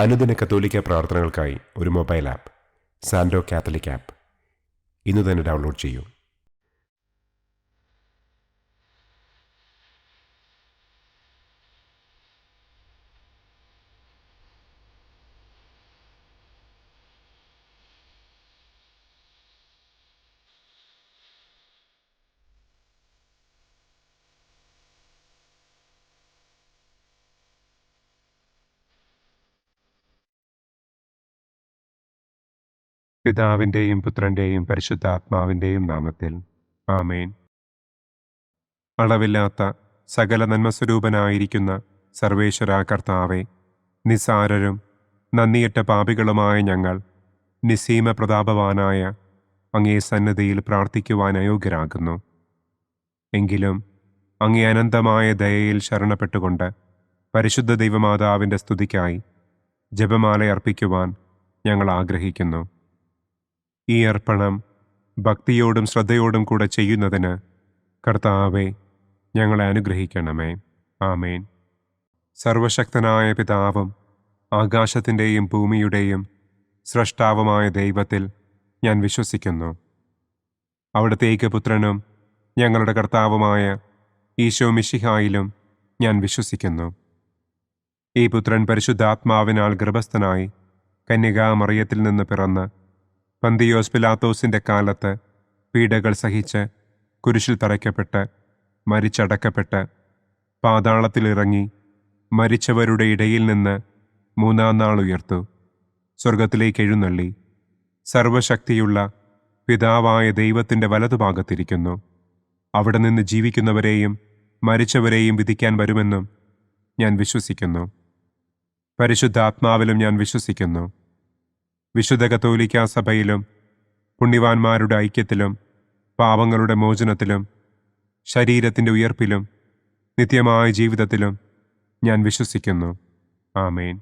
അനുദിന കത്തോലിക്ക പ്രാർത്ഥനകൾക്കായി ഒരു മൊബൈൽ ആപ്പ് സാൻഡോ കാത്തലിക് ആപ്പ് ഇന്ന് തന്നെ ഡൗൺലോഡ് ചെയ്യൂ. പിതാവിൻ്റെയും പുത്രൻ്റെയും പരിശുദ്ധാത്മാവിൻ്റെയും നാമത്തിൽ ആമേൻ. അളവില്ലാത്ത സകല നന്മസ്വരൂപനായിരിക്കുന്ന സർവേശ്വര കർത്താവെ, നിസ്സാരരും നന്ദിയറ്റ പാപികളുമായ ഞങ്ങൾ നിസ്സീമ പ്രതാപവാനായ അങ്ങേ സന്നിധിയിൽ പ്രാർത്ഥിക്കുവാൻ അയോഗ്യരാകുന്നു. എങ്കിലും അങ്ങേ അനന്തമായ ദയയിൽ ശരണപ്പെട്ടുകൊണ്ട് പരിശുദ്ധ ദൈവമാതാവിൻ്റെ സ്തുതിക്കായി ജപമാല അർപ്പിക്കുവാൻ ഞങ്ങൾ ആഗ്രഹിക്കുന്നു. ഈ അർപ്പണം ഭക്തിയോടും ശ്രദ്ധയോടും കൂടെ ചെയ്യുന്നതിന് കർത്താവെ ഞങ്ങളെ അനുഗ്രഹിക്കണമേ. ആമേൻ. സർവശക്തനായ പിതാവും ആകാശത്തിൻ്റെയും ഭൂമിയുടെയും സ്രഷ്ടാവുമായ ദൈവത്തിൽ ഞാൻ വിശ്വസിക്കുന്നു. അവിടുത്തെ ഏകപുത്രനും ഞങ്ങളുടെ കർത്താവുമായ ഈശോ മിശിഹായിലും ഞാൻ വിശ്വസിക്കുന്നു. ഈ പുത്രൻ പരിശുദ്ധാത്മാവിനാൽ ഗർഭസ്ഥനായി കന്യകാമറിയത്തിൽ നിന്ന് പിറന്ന് പന്തിയോസ് പിലാത്തോസിൻ്റെ കാലത്ത് പീഡകൾ സഹിച്ച് കുരിശിൽ തറയ്ക്കപ്പെട്ട് മരിച്ചടക്കപ്പെട്ട് പാതാളത്തിലിറങ്ങി മരിച്ചവരുടെ ഇടയിൽ നിന്ന് മൂന്നാം നാൾ ഉയർത്തു സ്വർഗത്തിലേക്ക് എഴുന്നള്ളി സർവശക്തിയുള്ള പിതാവായ ദൈവത്തിൻ്റെ വലതുഭാഗത്തിരിക്കുന്നു. അവിടെ നിന്ന് ജീവിക്കുന്നവരെയും മരിച്ചവരെയും വിധിക്കാൻ വരുമെന്നും ഞാൻ വിശ്വസിക്കുന്നു. പരിശുദ്ധാത്മാവിലും ഞാൻ വിശ്വസിക്കുന്നു. വിശുദ്ധ കത്തോലിക്കാ സഭയിലും പുണ്യവാന്മാരുടെ ഐക്യത്തിലും പാപങ്ങളുടെ മോചനത്തിലും ശരീരത്തിൻ്റെ ഉയർപ്പിലും നിത്യമായ ജീവിതത്തിലും ഞാൻ വിശ്വസിക്കുന്നു. ആമേൻ.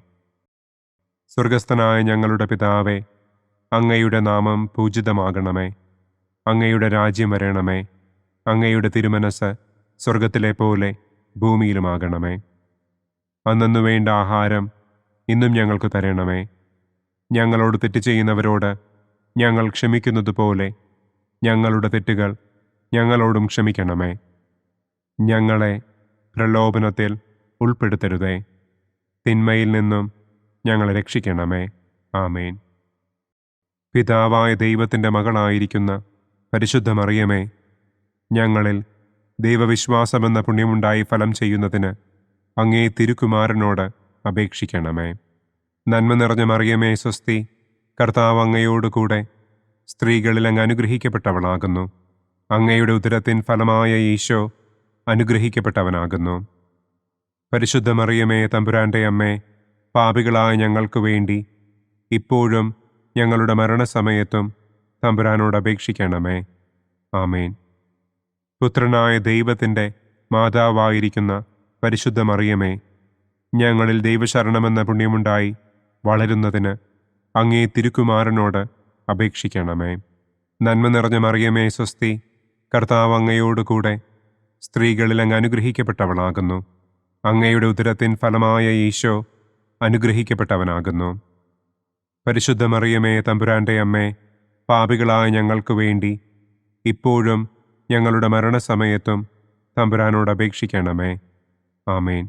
സ്വർഗസ്ഥനായ ഞങ്ങളുടെ പിതാവേ, അങ്ങയുടെ നാമം പൂജിതമാകണമേ. അങ്ങയുടെ രാജ്യം വരണമേ. അങ്ങയുടെ തിരുമനസ് സ്വർഗത്തിലെ പോലെ ഭൂമിയിലുമാകണമേ. അന്നന്നു വേണ്ട ആഹാരം ഇന്നും ഞങ്ങൾക്ക് തരണമേ. ഞങ്ങളോട് തെറ്റ് ചെയ്യുന്നവരോട് ഞങ്ങൾ ക്ഷമിക്കുന്നത് പോലെ ഞങ്ങളുടെ തെറ്റുകൾ ഞങ്ങളോടും ക്ഷമിക്കണമേ. ഞങ്ങളെ പ്രലോഭനത്തിൽ ഉൾപ്പെടുത്തരുതേ. തിന്മയിൽ നിന്നും ഞങ്ങളെ രക്ഷിക്കണമേ. ആമേൻ. പിതാവായ ദൈവത്തിൻ്റെ മകളായിരിക്കുന്ന പരിശുദ്ധ മറിയമേ, ഞങ്ങളിൽ ദൈവവിശ്വാസമെന്ന പുണ്യമുണ്ടായി ഫലം ചെയ്യുന്നതിന് അങ്ങേ തിരുക്കുമാരനോട് അപേക്ഷിക്കണമേ. നന്മ നിറഞ്ഞ മറിയമേ സ്വസ്തി, കർത്താവ് അങ്ങയോടുകൂടെ സ്ത്രീകളിൽ അങ്ങ് അനുഗ്രഹിക്കപ്പെട്ടവളാകുന്നു. അങ്ങയുടെ ഉദരത്തിൻ ഫലമായ ഈശോ അനുഗ്രഹിക്കപ്പെട്ടവനാകുന്നു. പരിശുദ്ധ മറിയമേ തമ്പുരാൻ്റെ അമ്മേ, പാപികളായ ഞങ്ങൾക്ക് വേണ്ടി ഇപ്പോഴും ഞങ്ങളുടെ മരണസമയത്തും തമ്പുരാനോട് അപേക്ഷിക്കണമേ. ആമേൻ. പുത്രനായ ദൈവത്തിൻ്റെ മാതാവായിരിക്കുന്ന പരിശുദ്ധ മറിയമേ, ഞങ്ങളിൽ ദൈവശരണമെന്ന പുണ്യമുണ്ടായി വളരുന്നതിന് അങ്ങേ തിരുക്കുമാരനോട് അപേക്ഷിക്കണമേ. നന്മ നിറഞ്ഞ മറിയമേ സ്വസ്തി, കർത്താവ് അങ്ങയോടുകൂടെ സ്ത്രീകളിൽ അങ്ങ് അനുഗ്രഹിക്കപ്പെട്ടവളാകുന്നു. അങ്ങയുടെ ഉദരത്തിൻ ഫലമായ ഈശോ അനുഗ്രഹിക്കപ്പെട്ടവനാകുന്നു. പരിശുദ്ധ മറിയമേ തമ്പുരാൻ്റെ അമ്മേ, പാപികളായ ഞങ്ങൾക്ക് വേണ്ടി ഇപ്പോഴും ഞങ്ങളുടെ മരണസമയത്തും തമ്പുരാനോട് അപേക്ഷിക്കണമേ. ആമേൻ.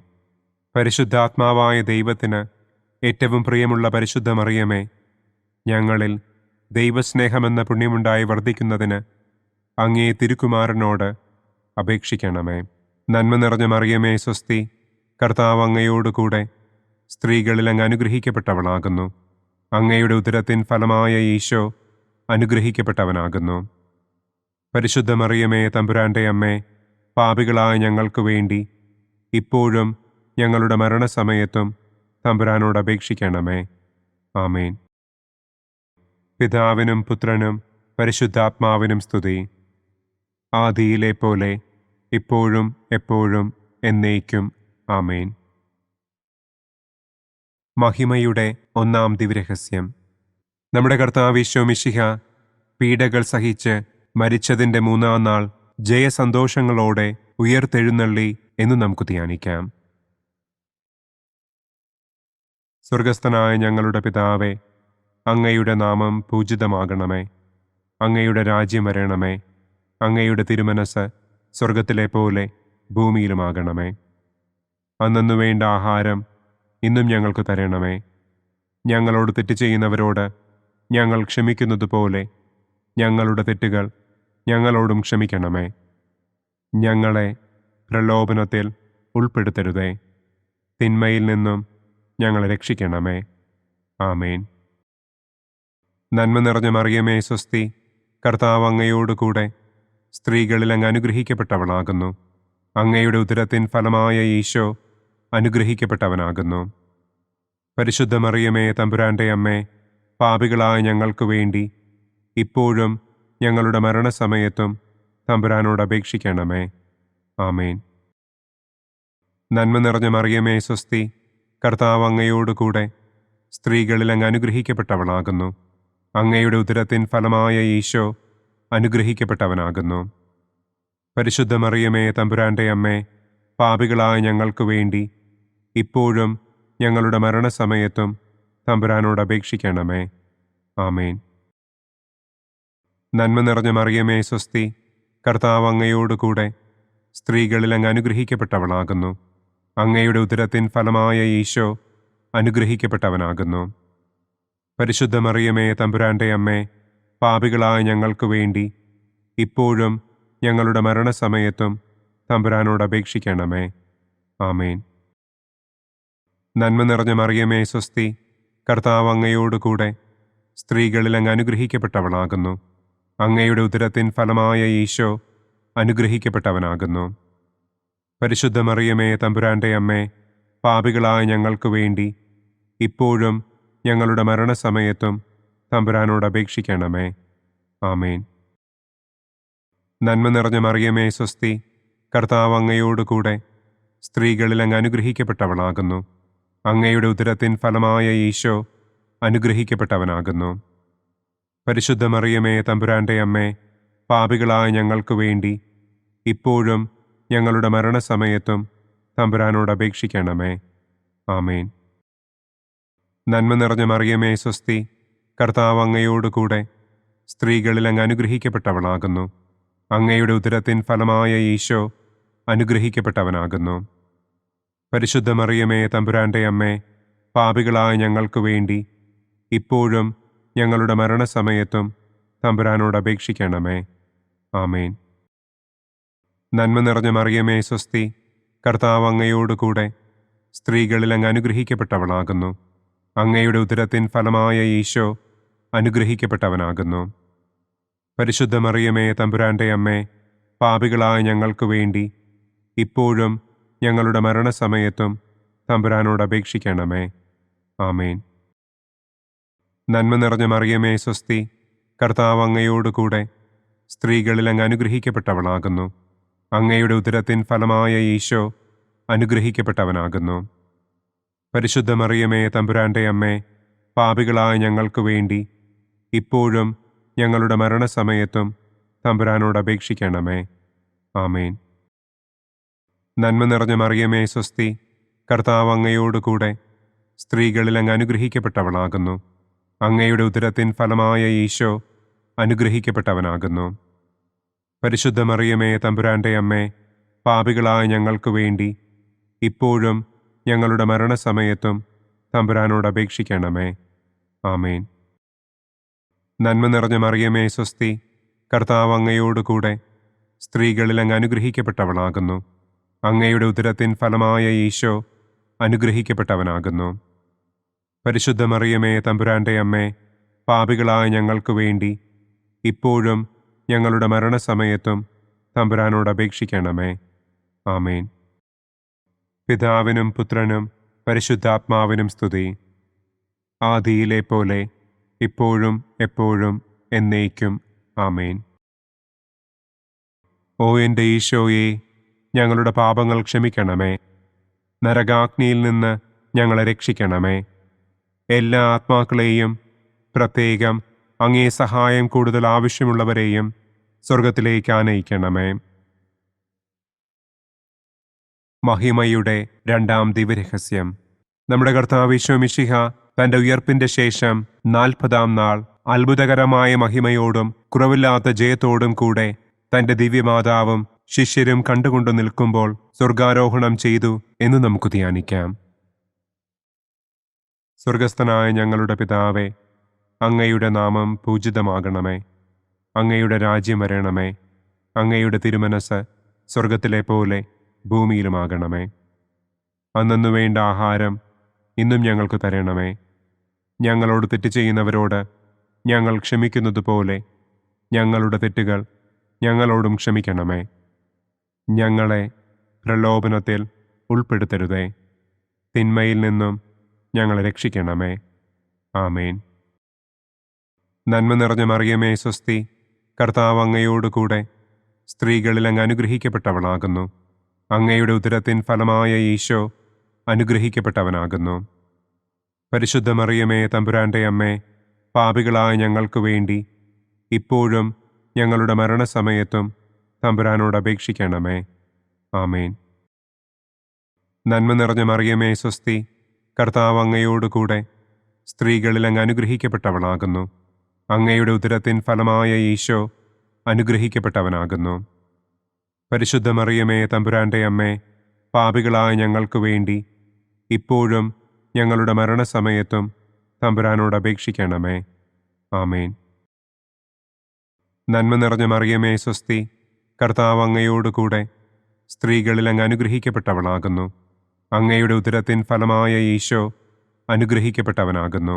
പരിശുദ്ധാത്മാവായ ദൈവത്തിന് ഏറ്റവും പ്രിയമുള്ള പരിശുദ്ധ മറിയമേ, ഞങ്ങളിൽ ദൈവസ്നേഹമെന്ന പുണ്യമുണ്ടായി വർദ്ധിക്കുന്നതിന് അങ്ങേ തിരുക്കുമാരനോട് അപേക്ഷിക്കണമേ. നന്മ നിറഞ്ഞ മറിയമേ സ്വസ്തി, കർത്താവ് അങ്ങയോടുകൂടെ സ്ത്രീകളിൽ അങ്ങ് അനുഗ്രഹിക്കപ്പെട്ടവളാകുന്നു. അങ്ങയുടെ ഉദരത്തിൻ ഫലമായ ഈശോ അനുഗ്രഹിക്കപ്പെട്ടവനാകുന്നു. പരിശുദ്ധ മറിയമേ തമ്പുരാൻ്റെ അമ്മേ, പാപികളായ ഞങ്ങൾക്ക് വേണ്ടി ഇപ്പോഴും ഞങ്ങളുടെ മരണസമയത്തും തമ്പുരാനോട് അപേക്ഷിക്കണമേ. ആമേൻ. പിതാവിനും പുത്രനും പരിശുദ്ധാത്മാവിനും സ്തുതി. ആദിയിലെ പോലെ ഇപ്പോഴും എപ്പോഴും എന്നേക്കും. ആമേൻ. മഹിമയുടെ ഒന്നാം ദിവ്യരഹസ്യം. നമ്മുടെ കർത്താവ് ഈശോ മിശിഹ പീഡകൾ സഹിച്ച് മരിച്ചതിൻ്റെ മൂന്നാം നാൾ ജയസന്തോഷങ്ങളോടെ ഉയർത്തെഴുന്നള്ളി എന്ന് നമുക്ക് ധ്യാനിക്കാം. സ്വർഗസ്ഥനായ ഞങ്ങളുടെ പിതാവേ, അങ്ങയുടെ നാമം പൂജിതമാകണമേ. അങ്ങയുടെ രാജ്യം വരണമേ. അങ്ങയുടെ തിരുമനസ് സ്വർഗത്തിലെ പോലെ ഭൂമിയിലുമാകണമേ. അന്നന്നു വേണ്ട ആഹാരം ഇന്നും ഞങ്ങൾക്ക് തരണമേ. ഞങ്ങളോട് തെറ്റ് ചെയ്യുന്നവരോട് ഞങ്ങൾ ക്ഷമിക്കുന്നത് പോലെ ഞങ്ങളുടെ തെറ്റുകൾ ഞങ്ങളോടും ക്ഷമിക്കണമേ. ഞങ്ങളെ പ്രലോഭനത്തിൽ ഉൾപ്പെടുത്തരുതേ. തിന്മയിൽ നിന്നും ഞങ്ങളെ രക്ഷിക്കണമേ. ആമേൻ. നന്മ നിറഞ്ഞ മറിയമേ സ്വസ്തി, കർത്താവ് അങ്ങയോട് കൂടെ സ്ത്രീകളിൽ അങ്ങ് അനുഗ്രഹിക്കപ്പെട്ടവളാകുന്നു. അങ്ങയുടെ ഉദരത്തിൻ ഫലമായ ഈശോ അനുഗ്രഹിക്കപ്പെട്ടവനാകുന്നു. പരിശുദ്ധ മറിയമേ തമ്പുരാൻ്റെ അമ്മേ, പാപികളായ ഞങ്ങൾക്ക് വേണ്ടി ഇപ്പോഴും ഞങ്ങളുടെ മരണസമയത്തും തമ്പുരാനോട് അപേക്ഷിക്കണമേ. ആമേൻ. നന്മ നിറഞ്ഞ മറിയമേ സ്വസ്തി, കർത്താവ് അങ്ങയോട് കൂടെ സ്ത്രീകളിൽ അങ്ങ് അനുഗ്രഹിക്കപ്പെട്ടവളാകുന്നു. അങ്ങയുടെ ഉദരത്തിൻ ഫലമായ ഈശോ അനുഗ്രഹിക്കപ്പെട്ടവനാകുന്നു. പരിശുദ്ധ മറിയമേ തമ്പുരാൻ്റെ അമ്മേ, പാപികളായ ഞങ്ങൾക്ക് വേണ്ടി ഇപ്പോഴും ഞങ്ങളുടെ മരണസമയത്തും തമ്പുരാനോട് അപേക്ഷിക്കണമേ. ആമേൻ. നന്മ നിറഞ്ഞ മറിയമേ സ്വസ്തി, കർത്താവ് അങ്ങയോട് കൂടെ സ്ത്രീകളിൽ അങ്ങ് അനുഗ്രഹിക്കപ്പെട്ടവളാകുന്നു. അങ്ങയുടെ ഉദരത്തിൻ ഫലമായ ഈശോ അനുഗ്രഹിക്കപ്പെട്ടവനാകുന്നു. പരിശുദ്ധ മറിയമേ തമ്പുരാൻ്റെ അമ്മേ, പാപികളായ ഞങ്ങൾക്ക് വേണ്ടി ഇപ്പോഴും ഞങ്ങളുടെ മരണസമയത്തും തമ്പുരാനോട് അപേക്ഷിക്കണമേ. ആമേൻ. നന്മ നിറഞ്ഞ മറിയമേ സ്വസ്തി, കർത്താവ് അങ്ങയോട് കൂടെ സ്ത്രീകളിൽ അങ്ങ് അനുഗ്രഹിക്കപ്പെട്ടവളാകുന്നു. അങ്ങയുടെ ഉദരത്തിൻ ഫലമായ ഈശോ അനുഗ്രഹിക്കപ്പെട്ടവനാകുന്നു. പരിശുദ്ധ മറിയമേ തമ്പുരാൻ്റെ അമ്മേ, പാപികളായ ഞങ്ങൾക്ക് വേണ്ടി ഇപ്പോഴും ഞങ്ങളുടെ മരണസമയത്തും തമ്പുരാനോട് അപേക്ഷിക്കണമേ. ആമേൻ. നന്മ നിറഞ്ഞ മറിയമേ സ്വസ്തി, കർത്താവ് അങ്ങയോട് കൂടെ സ്ത്രീകളിൽ അങ്ങ് അനുഗ്രഹിക്കപ്പെട്ടവളാകുന്നു. അങ്ങയുടെ ഉദരത്തിൻ ഫലമായ ഈശോ അനുഗ്രഹിക്കപ്പെട്ടവനാകുന്നു. പരിശുദ്ധ മറിയമേ തമ്പുരാൻ്റെ അമ്മേ, പാപികളായ ഞങ്ങൾക്ക് വേണ്ടി ഇപ്പോഴും ഞങ്ങളുടെ മരണസമയത്തും തമ്പുരാനോട് അപേക്ഷിക്കണമേ. ആമേൻ. നന്മ നിറഞ്ഞ മറിയമേ സ്വസ്തി, കർത്താവ് അങ്ങയോട് കൂടെ സ്ത്രീകളിൽ അങ്ങ് അനുഗ്രഹിക്കപ്പെട്ടവളാകുന്നു. അങ്ങയുടെ ഉദരത്തിൻ ഫലമായ ഈശോ അനുഗ്രഹിക്കപ്പെട്ടവനാകുന്നു. പരിശുദ്ധ മറിയമേ തമ്പുരാൻ്റെ അമ്മേ, പാപികളായ ഞങ്ങൾക്ക് വേണ്ടി ഇപ്പോഴും ഞങ്ങളുടെ മരണസമയത്തും തമ്പുരാനോട് അപേക്ഷിക്കണമേ. ആമേൻ. നന്മ നിറഞ്ഞ മറിയമേ സ്വസ്തി, കർത്താവ് അങ്ങയോട് കൂടെ സ്ത്രീകളിൽ അങ്ങ് അനുഗ്രഹിക്കപ്പെട്ടവളാകുന്നു. അങ്ങയുടെ ഉദരത്തിൻ ഫലമായ ഈശോ അനുഗ്രഹിക്കപ്പെട്ടവനാകുന്നു. പരിശുദ്ധ മറിയമേ തമ്പുരാൻ്റെ അമ്മേ, പാപികളായ ഞങ്ങൾക്ക് വേണ്ടി ഇപ്പോഴും ഞങ്ങളുടെ മരണസമയത്തും തമ്പുരാനോട് അപേക്ഷിക്കണമേ. ആമേൻ. നന്മ നിറഞ്ഞ മറിയമേ സ്വസ്തി, കർത്താവ് അങ്ങയോട് കൂടെ സ്ത്രീകളിൽ അങ്ങ് അനുഗ്രഹിക്കപ്പെട്ടവളാകുന്നു. അങ്ങയുടെ ഉദരത്തിൻ ഫലമായ ഈശോ അനുഗ്രഹിക്കപ്പെട്ടവനാകുന്നു. പരിശുദ്ധ മറിയമേ തമ്പുരാൻ്റെ അമ്മേ, പാപികളായ ഞങ്ങൾക്ക് വേണ്ടി ഇപ്പോഴും ഞങ്ങളുടെ മരണസമയത്തും തമ്പുരാനോട് അപേക്ഷിക്കണമേ. ആമേൻ. നന്മ നിറഞ്ഞ മറിയമേ സ്വസ്തി, കർത്താവ് അങ്ങയോട് കൂടെ സ്ത്രീകളിൽ അങ്ങ് അനുഗ്രഹിക്കപ്പെട്ടവളാകുന്നു. അങ്ങയുടെ ഉദരത്തിൻ ഫലമായ ഈശോ അനുഗ്രഹിക്കപ്പെട്ടവനാകുന്നു. പരിശുദ്ധ മറിയമേ തമ്പുരാൻ്റെ അമ്മേ, പാപികളായ ഞങ്ങൾക്ക് വേണ്ടി ഇപ്പോഴും ഞങ്ങളുടെ മരണസമയത്തും തമ്പുരാനോട് അപേക്ഷിക്കണമേ. ആമേൻ. നന്മ നിറഞ്ഞ മറിയമേ സ്വസ്തി, കർത്താവ് അങ്ങയോട് കൂടെ സ്ത്രീകളിൽ അങ്ങ് അനുഗ്രഹിക്കപ്പെട്ടവളാകുന്നു. അങ്ങയുടെ ഉദരത്തിൻ ഫലമായ ഈശോ അനുഗ്രഹിക്കപ്പെട്ടവനാകുന്നു. പരിശുദ്ധ മറിയമേ തമ്പുരാൻ്റെ അമ്മേ, പാപികളായ ഞങ്ങൾക്ക് വേണ്ടി ഇപ്പോഴും ഞങ്ങളുടെ മരണസമയത്തും തമ്പുരാനോട് അപേക്ഷിക്കണമേ. ആമേൻ. പിതാവിനും പുത്രനും പരിശുദ്ധാത്മാവിനും സ്തുതി. ആദിയിലെ പോലെ ഇപ്പോഴും എപ്പോഴും എന്നേക്കും. ആമേൻ. ഓ എൻ്റെ ഈശോയെ, ഞങ്ങളുടെ പാപങ്ങൾ ക്ഷമിക്കണമേ. നരകാഗ്നിയിൽ നിന്ന് ഞങ്ങളെ രക്ഷിക്കണമേ. എല്ലാ ആത്മാക്കളെയും, പ്രത്യേകം അങ്ങേ സഹായം കൂടുതൽ ആവശ്യമുള്ളവരെയും സ്വർഗത്തിലേക്ക് ആനയിക്കണമേ. മഹിമയുടെ രണ്ടാം ദിവ്യരഹസ്യം. നമ്മുടെ കർത്താവ് ഈശോ മിശിഹ തന്റെ ഉയർപ്പിന്റെ ശേഷം 40-ാം നാൾ അത്ഭുതകരമായ മഹിമയോടും കുറവില്ലാത്ത ജയത്തോടും കൂടെ തന്റെ ദിവ്യമാതാവും ശിഷ്യരും കണ്ടുകൊണ്ടു നിൽക്കുമ്പോൾ സ്വർഗാരോഹണം ചെയ്തു എന്ന് നമുക്ക് ധ്യാനിക്കാം. സ്വർഗസ്ഥനായ ഞങ്ങളുടെ പിതാവേ, അങ്ങയുടെ നാമം പൂജിതമാകണമേ. അങ്ങയുടെ രാജ്യം വരണമേ. അങ്ങയുടെ തിരുമനസ് സ്വർഗത്തിലെ പോലെ ഭൂമിയിലുമാകണമേ. അന്നന്നു വേണ്ട ആഹാരം ഇന്നും ഞങ്ങൾക്ക് തരണമേ. ഞങ്ങളോട് തെറ്റ് ചെയ്യുന്നവരോട് ഞങ്ങൾ ക്ഷമിക്കുന്നത് പോലെ ഞങ്ങളുടെ തെറ്റുകൾ ഞങ്ങളോടും ക്ഷമിക്കണമേ. ഞങ്ങളെ പ്രലോഭനത്തിൽ ഉൾപ്പെടുത്തരുതേ. തിന്മയിൽ നിന്നും ഞങ്ങളെ രക്ഷിക്കണമേ. ആമേൻ. നന്മ നിറഞ്ഞ മറിയമേ സ്വസ്തി, കർത്താവ് അങ്ങയോടുകൂടെ സ്ത്രീകളിൽ അങ്ങ് അനുഗ്രഹിക്കപ്പെട്ടവളാകുന്നു. അങ്ങയുടെ ഉദരത്തിൻ ഫലമായ ഈശോ അനുഗ്രഹിക്കപ്പെട്ടവനാകുന്നു. പരിശുദ്ധ മറിയമേ തമ്പുരാന്റെ അമ്മേ, പാപികളായ ഞങ്ങൾക്ക് വേണ്ടി ഇപ്പോഴും ഞങ്ങളുടെ മരണസമയത്തും തമ്പുരാനോട് അപേക്ഷിക്കണമേ. ആമേൻ. നന്മ നിറഞ്ഞ മറിയമേ സ്വസ്തി, കർത്താവ് അങ്ങയോടുകൂടെ സ്ത്രീകളിൽ അങ്ങ് അനുഗ്രഹിക്കപ്പെട്ടവളാകുന്നു. അങ്ങയുടെ ഉദരത്തിൻ ഫലമായ ഈശോ അനുഗ്രഹിക്കപ്പെട്ടവനാകുന്നു. പരിശുദ്ധ മറിയമേ തമ്പുരാന്റെ അമ്മേ, പാപികളായ ഞങ്ങൾക്ക് വേണ്ടി ഇപ്പോഴും ഞങ്ങളുടെ മരണസമയത്തും തമ്പുരാനോട് അപേക്ഷിക്കണമേ. ആമേൻ. നന്മ നിറഞ്ഞ മറിയമേ സ്വസ്തി, കർത്താവ് അങ്ങയോടുകൂടെ സ്ത്രീകളിൽ അങ്ങ് അനുഗ്രഹിക്കപ്പെട്ടവളാകുന്നു. അങ്ങയുടെ ഉദരത്തിൻ ഫലമായ ഈശോ അനുഗ്രഹിക്കപ്പെട്ടവനാകുന്നു.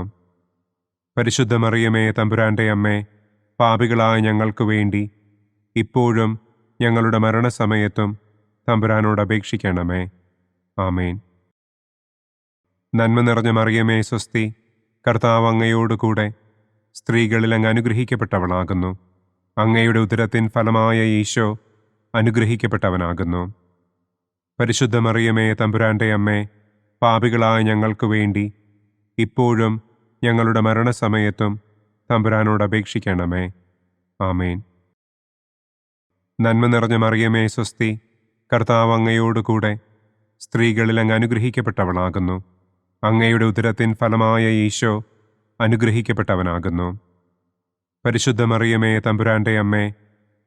പരിശുദ്ധ മറിയമേ തമ്പുരാന്റെ അമ്മേ, പാപികളായ ഞങ്ങൾക്ക് വേണ്ടി ഇപ്പോഴും ഞങ്ങളുടെ മരണസമയത്തും തമ്പുരാനോട് അപേക്ഷിക്കണമേ. ആമേൻ. നന്മ നിറഞ്ഞ മറിയമേ സ്വസ്തി, കർത്താവ് അങ്ങയോടുകൂടെ സ്ത്രീകളിൽ അങ്ങ് അനുഗ്രഹിക്കപ്പെട്ടവളാകുന്നു. അങ്ങയുടെ ഉദരത്തിൻ ഫലമായ ഈശോ അനുഗ്രഹിക്കപ്പെട്ടവനാകുന്നു. പരിശുദ്ധ മറിയമേ തമ്പുരാന്റെ അമ്മേ, പാപികളായ ഞങ്ങൾക്ക് വേണ്ടി ഇപ്പോഴും ഞങ്ങളുടെ മരണസമയത്തും തമ്പുരാനോട് അപേക്ഷിക്കണമേ. ആമേൻ. നന്മ നിറഞ്ഞ മറിയമേ സ്വസ്തി, കർത്താവ് അങ്ങയോടുകൂടെ സ്ത്രീകളിൽ അങ്ങ് അനുഗ്രഹിക്കപ്പെട്ടവളാകുന്നു. അങ്ങയുടെ ഉദരത്തിൻ ഫലമായ ഈശോ അനുഗ്രഹിക്കപ്പെട്ടവനാകുന്നു. പരിശുദ്ധ മറിയമേ തമ്പുരാന്റെ അമ്മേ,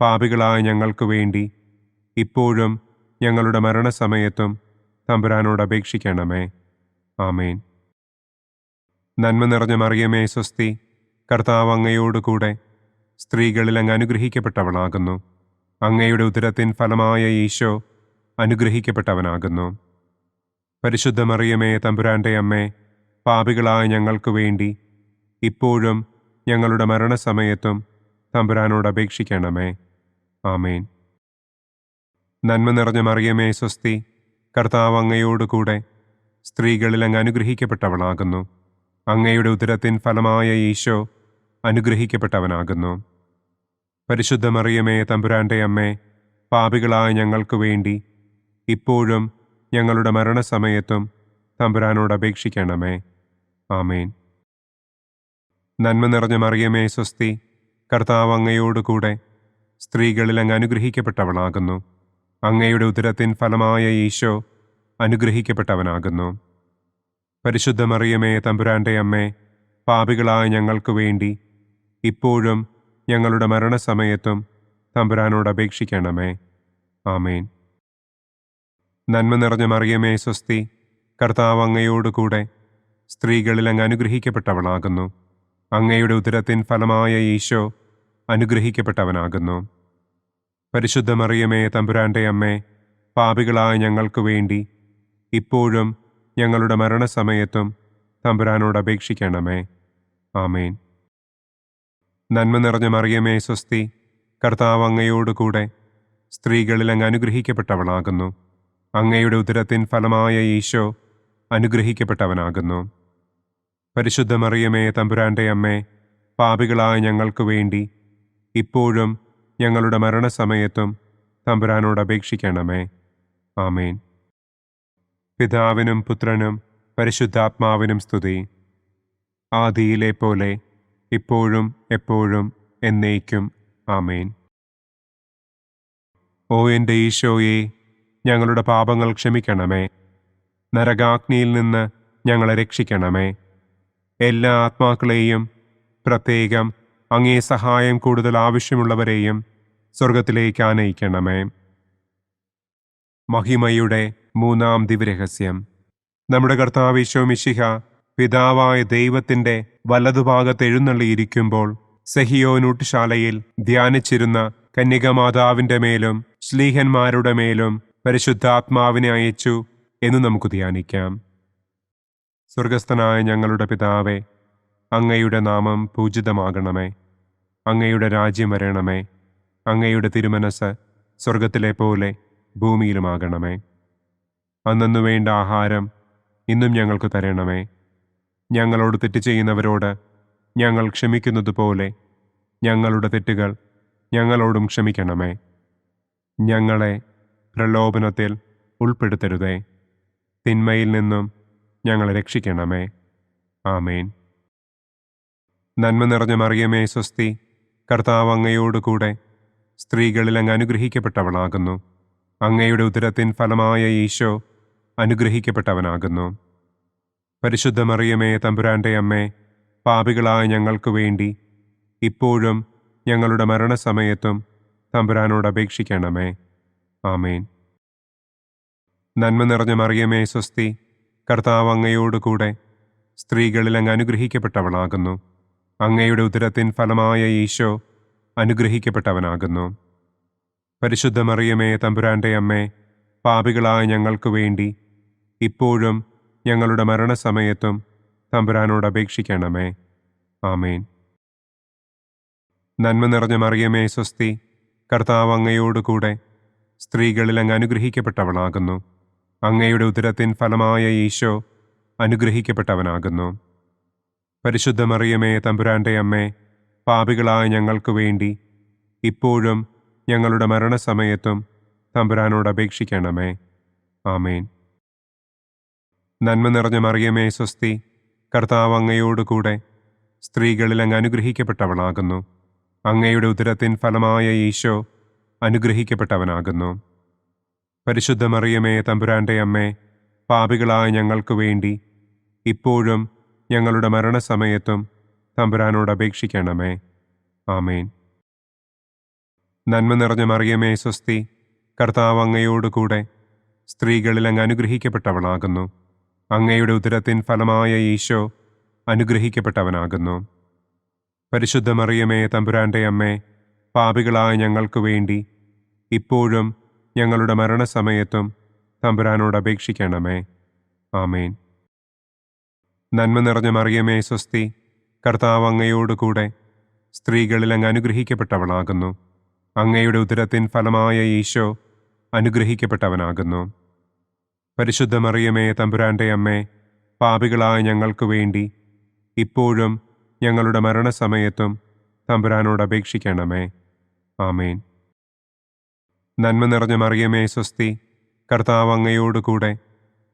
പാപികളായ ഞങ്ങൾക്ക് വേണ്ടി ഇപ്പോഴും ഞങ്ങളുടെ മരണസമയത്തും തമ്പുരാനോട് അപേക്ഷിക്കണമേ. ആമേൻ. നന്മ നിറഞ്ഞ മറിയമേ സ്വസ്തി, കർത്താവ് അങ്ങയോടുകൂടെ സ്ത്രീകളിൽ അങ്ങ് അനുഗ്രഹിക്കപ്പെട്ടവളാകുന്നു. അങ്ങയുടെ ഉദരത്തിൻ ഫലമായ ഈശോ അനുഗ്രഹിക്കപ്പെട്ടവനാകുന്നു. പരിശുദ്ധ മറിയമേ തമ്പുരാന്റെ അമ്മേ, പാപികളായ ഞങ്ങൾക്ക് വേണ്ടി ഇപ്പോഴും ഞങ്ങളുടെ മരണസമയത്തും തമ്പുരാനോട് അപേക്ഷിക്കണമേ. ആമേൻ. നന്മ നിറഞ്ഞ മറിയമേ സ്വസ്തി, കർത്താവ് അങ്ങയോടുകൂടെ സ്ത്രീകളിൽ അങ്ങ് അനുഗ്രഹിക്കപ്പെട്ടവളാകുന്നു. അങ്ങയുടെ ഉദരത്തിൻ ഫലമായ ഈശോ അനുഗ്രഹിക്കപ്പെട്ടവനാകുന്നു. പരിശുദ്ധ മറിയമേ തമ്പുരാന്റെ അമ്മേ, പാപികളായ ഞങ്ങൾക്ക് വേണ്ടി ഇപ്പോഴും ഞങ്ങളുടെ മരണസമയത്തും തമ്പുരാനോട് അപേക്ഷിക്കണമേ. ആമേൻ. നന്മ നിറഞ്ഞ മറിയമേ സ്വസ്തി, കർത്താവ് അങ്ങയോടുകൂടെ സ്ത്രീകളിൽ അങ്ങ് അനുഗ്രഹിക്കപ്പെട്ടവളാകുന്നു. അങ്ങയുടെ ഉദരത്തിൻ ഫലമായ ഈശോ അനുഗ്രഹിക്കപ്പെട്ടവനാകുന്നു. പരിശുദ്ധ മറിയമേ തമ്പുരാന്റെ അമ്മേ, പാപികളായ ഞങ്ങൾക്ക് വേണ്ടി ഇപ്പോഴും ഞങ്ങളുടെ മരണസമയത്തും തമ്പുരാനോട് അപേക്ഷിക്കണമേ. ആമേൻ. നന്മ നിറഞ്ഞ മറിയമേ സ്വസ്തി, കർത്താവ് അങ്ങയോടുകൂടെ സ്ത്രീകളിൽ അങ്ങ് അനുഗ്രഹിക്കപ്പെട്ടവളാകുന്നു. അങ്ങയുടെ ഉദരത്തിൻ ഫലമായ ഈശോ അനുഗ്രഹിക്കപ്പെട്ടവനാകുന്നു. പരിശുദ്ധ മറിയമേ തമ്പുരാന്റെ അമ്മേ, പാപികളായ ഞങ്ങൾക്ക് വേണ്ടി ഇപ്പോഴും ഞങ്ങളുടെ മരണസമയത്തും തമ്പുരാനോട് അപേക്ഷിക്കണമേ. ആമേൻ. നന്മ നിറഞ്ഞ മറിയമേ സ്വസ്തി, കർത്താവ് അങ്ങയോടുകൂടെ സ്ത്രീകളിൽ അങ്ങ് അനുഗ്രഹിക്കപ്പെട്ടവളാകുന്നു. അങ്ങയുടെ ഉദരത്തിൻ ഫലമായ ഈശോ അനുഗ്രഹിക്കപ്പെട്ടവനാകുന്നു. പരിശുദ്ധ മറിയമേ തമ്പുരാന്റെ അമ്മേ, പാപികളായ ഞങ്ങൾക്ക് വേണ്ടി ഇപ്പോഴും ഞങ്ങളുടെ മരണസമയത്തും തമ്പുരാനോട് അപേക്ഷിക്കണമേ. ആമേൻ. പിതാവിനും പുത്രനും പരിശുദ്ധാത്മാവിനും സ്തുതി. ആദിയിലെ പോലെ ഇപ്പോഴും എപ്പോഴും എന്നേക്കും. ആമേൻ. ഓ എൻ്റെ ഈശോയെ, ഞങ്ങളുടെ പാപങ്ങൾ ക്ഷമിക്കണമേ. നരകാഗ്നിയിൽ നിന്ന് ഞങ്ങളെ രക്ഷിക്കണമേ. എല്ലാ ആത്മാക്കളെയും, പ്രത്യേകം അങ്ങേ സഹായം കൂടുതൽ ആവശ്യമുള്ളവരെയും സ്വർഗത്തിലേക്ക് ആനയിക്കണമേ. മഹിമയുടെ മൂന്നാം ദിവ്യരഹസ്യം. നമ്മുടെ കർത്താവ് ഈശോ മിശിഹ പിതാവായ ദൈവത്തിന്റെ വലതുഭാഗത്ത് എഴുന്നള്ളിയിരിക്കുമ്പോൾ സെഹിയോനൂട്ടുശാലയിൽ ധ്യാനിച്ചിരുന്ന കന്യകമാതാവിന്റെ മേലും ശ്ലീഹന്മാരുടെ മേലും പരിശുദ്ധാത്മാവിനെ അയച്ചു എന്ന് നമുക്ക് ധ്യാനിക്കാം. സ്വർഗസ്ഥനായ ഞങ്ങളുടെ പിതാവേ, അങ്ങയുടെ നാമം പൂജിതമാകണമേ. അങ്ങയുടെ രാജ്യം വരണമേ. അങ്ങയുടെ തിരുമനസ് സ്വർഗത്തിലെ പോലെ ഭൂമിയിലുമാകണമേ. അന്നന്നു വേണ്ട ആഹാരം ഇന്നും ഞങ്ങൾക്ക് തരണമേ. ഞങ്ങളോട് തെറ്റ് ചെയ്യുന്നവരോട് ഞങ്ങൾ ക്ഷമിക്കുന്നത് പോലെ ഞങ്ങളുടെ തെറ്റുകൾ ഞങ്ങളോടും ക്ഷമിക്കണമേ. ഞങ്ങളെ പ്രലോഭനത്തിൽ ഉൾപ്പെടുത്തരുതേ. തിന്മയിൽ നിന്നും ഞങ്ങളെ രക്ഷിക്കണമേ. ആമേൻ. നന്മ നിറഞ്ഞ മറിയമേ സ്വസ്തി, കർത്താവ് അങ്ങയോട് കൂടെ സ്ത്രീകളിൽ അങ്ങ് അനുഗ്രഹിക്കപ്പെട്ടവളാകുന്നു. അങ്ങയുടെ ഉദരത്തിൻ ഫലമായ ഈശോ അനുഗ്രഹിക്കപ്പെട്ടവനാകുന്നു. പരിശുദ്ധ മറിയമേ തമ്പുരാന്റെ അമ്മേ, പാപികളായ ഞങ്ങൾക്ക് വേണ്ടി ഇപ്പോഴും ഞങ്ങളുടെ മരണസമയത്തും തമ്പുരാനോട് അപേക്ഷിക്കണമേ. ആമേൻ. നന്മ നിറഞ്ഞ മറിയമേ സ്വസ്തി, കർത്താവ് അങ്ങയോട് കൂടെ സ്ത്രീകളിൽ അങ്ങ് അനുഗ്രഹിക്കപ്പെട്ടവളാകുന്നു. അങ്ങയുടെ ഉദരത്തിൻ ഫലമായ ഈശോ അനുഗ്രഹിക്കപ്പെട്ടവനാകുന്നു. പരിശുദ്ധ മറിയമേ തമ്പുരാന്റെ അമ്മേ, പാപികളായ ഞങ്ങൾക്ക് വേണ്ടി ഇപ്പോഴും ഞങ്ങളുടെ മരണസമയത്തും തമ്പുരാനോട് അപേക്ഷിക്കണമേ. ആമേൻ. നന്മ നിറഞ്ഞ മറിയമേ സ്വസ്തി, കർത്താവ് അങ്ങയോട് കൂടെ സ്ത്രീകളിൽ അങ്ങ് അനുഗ്രഹിക്കപ്പെട്ടവളാകുന്നു. അങ്ങയുടെ ഉദരത്തിൻ ഫലമായ ഈശോ അനുഗ്രഹിക്കപ്പെട്ടവനാകുന്നു. പരിശുദ്ധ മറിയമേ തമ്പുരാന്റെ അമ്മേ, പാപികളായ ഞങ്ങൾക്ക് വേണ്ടി ഇപ്പോഴും ഞങ്ങളുടെ മരണസമയത്തും തമ്പുരാനോട് അപേക്ഷിക്കണമേ. ആമേൻ. നന്മ നിറഞ്ഞ മറിയമേ സ്വസ്തി, കർത്താവ് അങ്ങയോട് കൂടെ സ്ത്രീകളിൽ അങ്ങ് അനുഗ്രഹിക്കപ്പെട്ടവളാകുന്നു. അങ്ങയുടെ ഉദരത്തിൻ ഫലമായ ഈശോ അനുഗ്രഹിക്കപ്പെട്ടവനാകുന്നു. പരിശുദ്ധ മറിയമേ തമ്പുരാന്റെ അമ്മേ, പാപികളായ ഞങ്ങൾക്ക് വേണ്ടി ഇപ്പോഴും ഞങ്ങളുടെ മരണസമയത്തും തമ്പുരാനോട് അപേക്ഷിക്കണമേ. ആമേൻ. നന്മ നിറഞ്ഞ മറിയമേ സ്വസ്തി, കർത്താവ് അങ്ങയോട് കൂടെ സ്ത്രീകളിൽ അങ്ങ് അനുഗ്രഹിക്കപ്പെട്ടവളാകുന്നു. അങ്ങയുടെ ഉദരത്തിൻ ഫലമായ ഈശോ അനുഗ്രഹിക്കപ്പെട്ടവനാകുന്നു. പരിശുദ്ധ മറിയമേ തമ്പുരാന്റെ അമ്മേ, പാപികളായ ഞങ്ങൾക്ക് വേണ്ടി ഇപ്പോഴും ഞങ്ങളുടെ മരണസമയത്തും തമ്പുരാനോട് അപേക്ഷിക്കണമേ. ആമേൻ. നന്മ നിറഞ്ഞ മറിയമേ സ്വസ്തി, കർത്താവ് അങ്ങയോട് കൂടെ സ്ത്രീകളിൽ അങ്ങ് അനുഗ്രഹിക്കപ്പെട്ടവളാകുന്നു. അങ്ങയുടെ ഉദരത്തിൻ ഫലമായ ഈശോ അനുഗ്രഹിക്കപ്പെട്ടവനാകുന്നു. പരിശുദ്ധ മറിയമേ തമ്പുരാന്റെ അമ്മേ, പാപികളായ ഞങ്ങൾക്ക് വേണ്ടി ഇപ്പോഴും ഞങ്ങളുടെ മരണസമയത്തും തമ്പുരാനോട് അപേക്ഷിക്കണമേ. ആമേൻ. നന്മ നിറഞ്ഞ മറിയമേ സ്വസ്തി, കർത്താവ് അങ്ങയോട് കൂടെ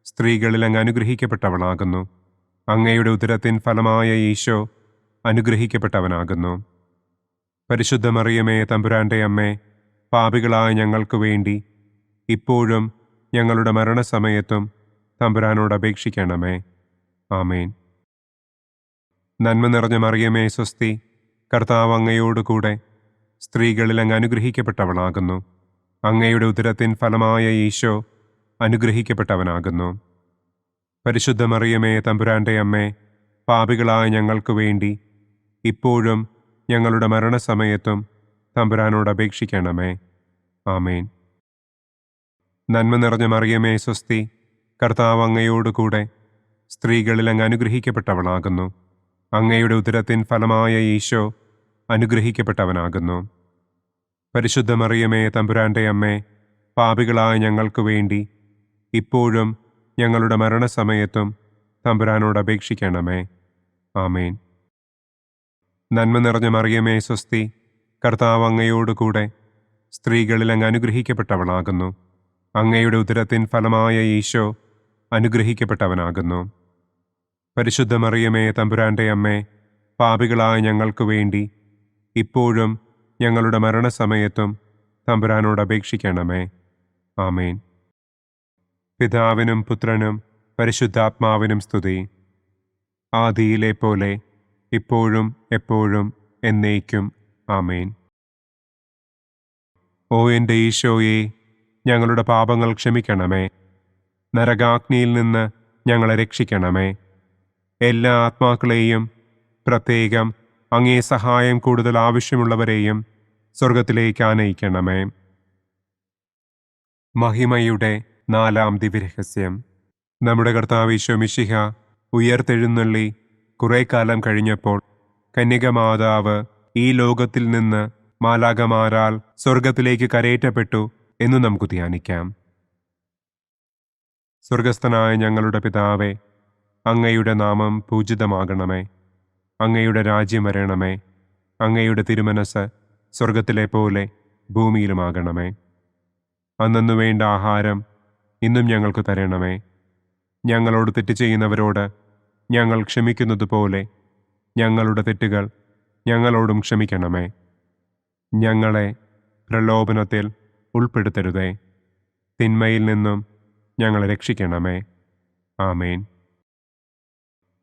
സ്ത്രീകളിൽ അങ്ങ് അനുഗ്രഹിക്കപ്പെട്ടവളാകുന്നു. അങ്ങയുടെ ഉദരത്തിൻ ഫലമായ ഈശോ അനുഗ്രഹിക്കപ്പെട്ടവനാകുന്നു. പരിശുദ്ധ മറിയമേ തമ്പുരാന്റെ അമ്മേ, പാപികളായ ഞങ്ങൾക്ക് വേണ്ടി ഇപ്പോഴും ഞങ്ങളുടെ മരണസമയത്തും തമ്പുരാനോട് അപേക്ഷിക്കണമേ. ആമേൻ. നന്മ നിറഞ്ഞ മറിയമേ സ്വസ്തി, കർത്താവ് അങ്ങയോട് കൂടെ സ്ത്രീകളിൽ അങ്ങ് അനുഗ്രഹിക്കപ്പെട്ടവളാകുന്നു. അങ്ങയുടെ ഉദരത്തിൻ ഫലമായ ഈശോ അനുഗ്രഹിക്കപ്പെട്ടവനാകുന്നു. പരിശുദ്ധ മറിയമേ തമ്പുരാന്റെ അമ്മേ, പാപികളായ ഞങ്ങൾക്ക് വേണ്ടി ഇപ്പോഴും ഞങ്ങളുടെ മരണസമയത്തും തമ്പുരാനോട് അപേക്ഷിക്കണമേ. ആമേൻ. നന്മ നിറഞ്ഞ മറിയമേ സ്വസ്തി, കർത്താവ് അങ്ങയോട് കൂടെ സ്ത്രീകളിൽ അങ്ങ് അനുഗ്രഹിക്കപ്പെട്ടവളാകുന്നു. അങ്ങയുടെ ഉദരത്തിൻ ഫലമായ ഈശോ അനുഗ്രഹിക്കപ്പെട്ടവനാകുന്നു. പരിശുദ്ധ മറിയമേ തമ്പുരാന്റെ അമ്മേ, പാപികളായ ഞങ്ങൾക്ക് വേണ്ടി ഇപ്പോഴും ഞങ്ങളുടെ മരണസമയത്തും തമ്പുരാനോട് അപേക്ഷിക്കണമേ. ആമേൻ. നന്മ നിറഞ്ഞ മറിയമേ സ്വസ്തി, കർത്താവ് അങ്ങയോട് കൂടെ സ്ത്രീകളിൽ അങ്ങ് അനുഗ്രഹിക്കപ്പെട്ടവളാകുന്നു. അങ്ങയുടെ ഉദരത്തിൻ ഫലമായ ഈശോ അനുഗ്രഹിക്കപ്പെട്ടവനാകുന്നു. പരിശുദ്ധ മറിയമേ തമ്പുരാന്റെ അമ്മേ, പാപികളായ ഞങ്ങൾക്ക് വേണ്ടി ഇപ്പോഴും ഞങ്ങളുടെ മരണസമയത്തും തമ്പുരാനോട് അപേക്ഷിക്കണമേ. ആമേൻ. പിതാവിനും പുത്രനും പരിശുദ്ധാത്മാവിനും സ്തുതി, ആദിയിലെ പോലെ ഇപ്പോഴും എപ്പോഴും എന്നേക്കും. ആമേൻ. ഓ എൻ്റെ ഈശോയെ, ഞങ്ങളുടെ പാപങ്ങൾ ക്ഷമിക്കണമേ. നരകാഗ്നിയിൽ നിന്ന് ഞങ്ങളെ രക്ഷിക്കണമേ. എല്ലാ ആത്മാക്കളെയും, പ്രത്യേകം അങ്ങേ സഹായം കൂടുതൽ ആവശ്യമുള്ളവരെയും സ്വർഗത്തിലേക്ക് ആനയിക്കണമേ. മഹിമയുടെ 4-ാം ദിവ്യരഹസ്യം. നമ്മുടെ കർത്താവ് ഈശോ മിശിഹ ഉയർത്തെഴുന്നള്ളി കുറെ കാലം കഴിഞ്ഞപ്പോൾ കന്യകമാതാവ് ഈ ലോകത്തിൽ നിന്ന് മാലാഖമാരാൽ സ്വർഗത്തിലേക്ക് കരയേറ്റപ്പെട്ടു എന്ന് നമുക്ക് ധ്യാനിക്കാം. സ്വർഗസ്ഥനായ ഞങ്ങളുടെ പിതാവേ, അങ്ങയുടെ നാമം പൂജിതമാകണമേ. അങ്ങയുടെ രാജ്യം വരണമേ. അങ്ങയുടെ തിരുമനസ് സ്വർഗത്തിലെ പോലെ ഭൂമിയിലുമാകണമേ. അന്നന്നു വേണ്ട ആഹാരം ഇന്നും ഞങ്ങൾക്ക് തരണമേ. ഞങ്ങളോട് തെറ്റ് ചെയ്യുന്നവരോട് ഞങ്ങൾ ക്ഷമിക്കുന്നത് പോലെ ഞങ്ങളുടെ തെറ്റുകൾ ഞങ്ങളോടും ക്ഷമിക്കണമേ. ഞങ്ങളെ പ്രലോഭനത്തിൽ ഉൾപ്പെടുത്തരുതേ. തിന്മയിൽ നിന്നും ഞങ്ങളെ രക്ഷിക്കണമേ. ആമേൻ.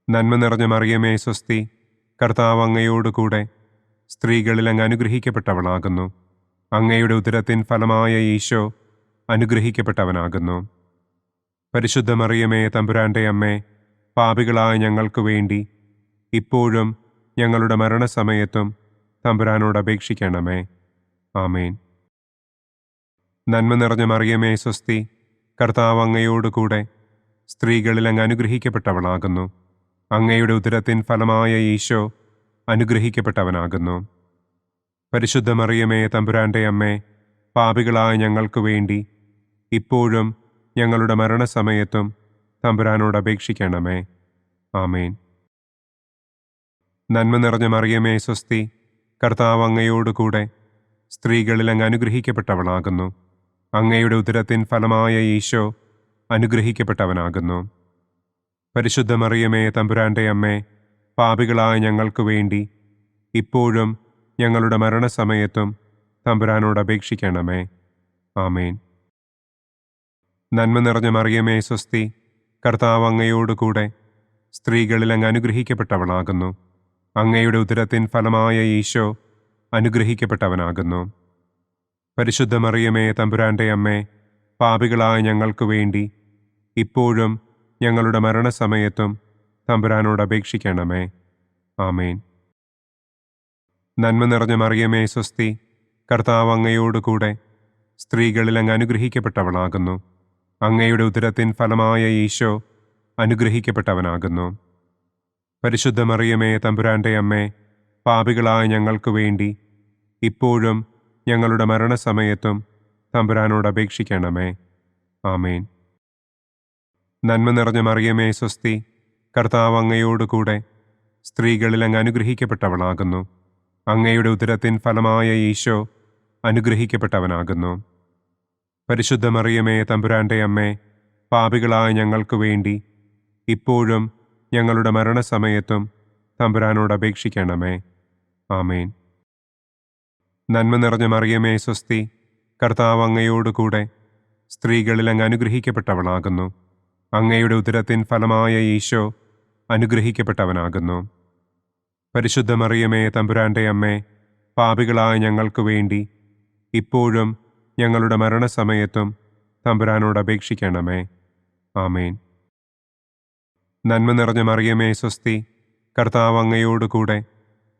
നന്മ നിറഞ്ഞ മറിയമേ സ്വസ്തി, കർത്താവ് അങ്ങയോടുകൂടെ സ്ത്രീകളിൽ അങ്ങ് അനുഗ്രഹിക്കപ്പെട്ടവളാകുന്നു. അങ്ങയുടെ ഉദരത്തിൻ ഫലമായ ഈശോ അനുഗ്രഹിക്കപ്പെട്ടവനാകുന്നു. പരിശുദ്ധ മറിയമേ തമ്പുരാൻ്റെ അമ്മേ, പാപികളായ ഞങ്ങൾക്ക് വേണ്ടി ഇപ്പോഴും ഞങ്ങളുടെ മരണസമയത്തും തമ്പുരാനോട് അപേക്ഷിക്കണമേ. ആമേൻ. നന്മ നിറഞ്ഞ മറിയമേ സ്വസ്തി, കർത്താവ് അങ്ങയോടുകൂടെ സ്ത്രീകളിൽ അങ്ങ് അനുഗ്രഹിക്കപ്പെട്ടവളാകുന്നു. അങ്ങയുടെ ഉദരത്തിൻ ഫലമായ ഈശോ അനുഗ്രഹിക്കപ്പെട്ടവനാകുന്നു. പരിശുദ്ധ മറിയമേ തമ്പുരാൻ്റെ അമ്മേ, പാപികളായ ഞങ്ങൾക്ക് വേണ്ടി ഇപ്പോഴും ഞങ്ങളുടെ മരണസമയത്തും തമ്പുരാനോട് അപേക്ഷിക്കണമേ. ആമേൻ. നന്മ നിറഞ്ഞ മറിയമേ സ്വസ്തി, കർത്താവ് അങ്ങയോടുകൂടെ സ്ത്രീകളിൽ അങ്ങ് അനുഗ്രഹിക്കപ്പെട്ടവളാകുന്നു. അങ്ങയുടെ ഉദരത്തിൻ ഫലമായ ഈശോ അനുഗ്രഹിക്കപ്പെട്ടവനാകുന്നു. പരിശുദ്ധ മറിയമേ തമ്പുരാൻ്റെ അമ്മേ, പാപികളായ ഞങ്ങൾക്ക് വേണ്ടി ഇപ്പോഴും ഞങ്ങളുടെ മരണസമയത്തും തമ്പുരാനോട് അപേക്ഷിക്കണമേ. ആമേൻ. നന്മ നിറഞ്ഞ മറിയമേ സ്വസ്തി, കർത്താവ് അങ്ങയോടുകൂടെ സ്ത്രീകളിൽ അങ്ങ് അനുഗ്രഹിക്കപ്പെട്ടവളാകുന്നു. അങ്ങയുടെ ഉദരത്തിൻ ഫലമായ ഈശോ അനുഗ്രഹിക്കപ്പെട്ടവനാകുന്നു. പരിശുദ്ധ മറിയമേ തമ്പുരാൻ്റെ അമ്മേ, പാപികളായ ഞങ്ങൾക്ക് വേണ്ടി ഇപ്പോഴും ഞങ്ങളുടെ മരണസമയത്തും തമ്പുരാനോട് അപേക്ഷിക്കണമേ. ആമേൻ. നന്മ നിറഞ്ഞ മറിയമേ സ്വസ്തി, കർത്താവ് അങ്ങയോടുകൂടെ സ്ത്രീകളിൽ അങ്ങ് അനുഗ്രഹിക്കപ്പെട്ടവളാകുന്നു. അങ്ങയുടെ ഉദരത്തിൻ ഫലമായ ഈശോ അനുഗ്രഹിക്കപ്പെട്ടവനാകുന്നു. പരിശുദ്ധ മറിയമേ തമ്പുരാൻ്റെ അമ്മേ, പാപികളായ ഞങ്ങൾക്ക് വേണ്ടി ഇപ്പോഴും ഞങ്ങളുടെ മരണസമയത്തും തമ്പുരാനോട് അപേക്ഷിക്കണമേ. ആമേൻ. നന്മ നിറഞ്ഞ മറിയമേ സ്വസ്തി, കർത്താവ് അങ്ങയോടുകൂടെ സ്ത്രീകളിൽ അങ്ങ് അനുഗ്രഹിക്കപ്പെട്ടവളാകുന്നു. അങ്ങയുടെ ഉദരത്തിൻ ഫലമായ ഈശോ അനുഗ്രഹിക്കപ്പെട്ടവനാകുന്നു. പരിശുദ്ധ മറിയമേ തമ്പുരാൻ്റെ അമ്മേ, പാപികളായ ഞങ്ങൾക്ക് വേണ്ടി ഇപ്പോഴും ഞങ്ങളുടെ മരണസമയത്തും തമ്പുരാനോട് അപേക്ഷിക്കണമേ. ആമേൻ. നന്മ നിറഞ്ഞ മറിയമേ സ്വസ്തി, കർത്താവ് അങ്ങയോടുകൂടെ സ്ത്രീകളിൽ അങ്ങ് അനുഗ്രഹിക്കപ്പെട്ടവളാകുന്നു. അങ്ങയുടെ ഉദരത്തിൻ ഫലമായ ഈശോ അനുഗ്രഹിക്കപ്പെട്ടവനാകുന്നു. പരിശുദ്ധ മറിയമേ തമ്പുരാൻ്റെ അമ്മേ, പാപികളായ ഞങ്ങൾക്ക് വേണ്ടി ഇപ്പോഴും ഞങ്ങളുടെ മരണസമയത്തും തമ്പുരാനോട് അപേക്ഷിക്കണമേ. ആമേൻ. നന്മ നിറഞ്ഞ മറിയമേ സ്വസ്തി, കർത്താവ് അങ്ങയോടുകൂടെ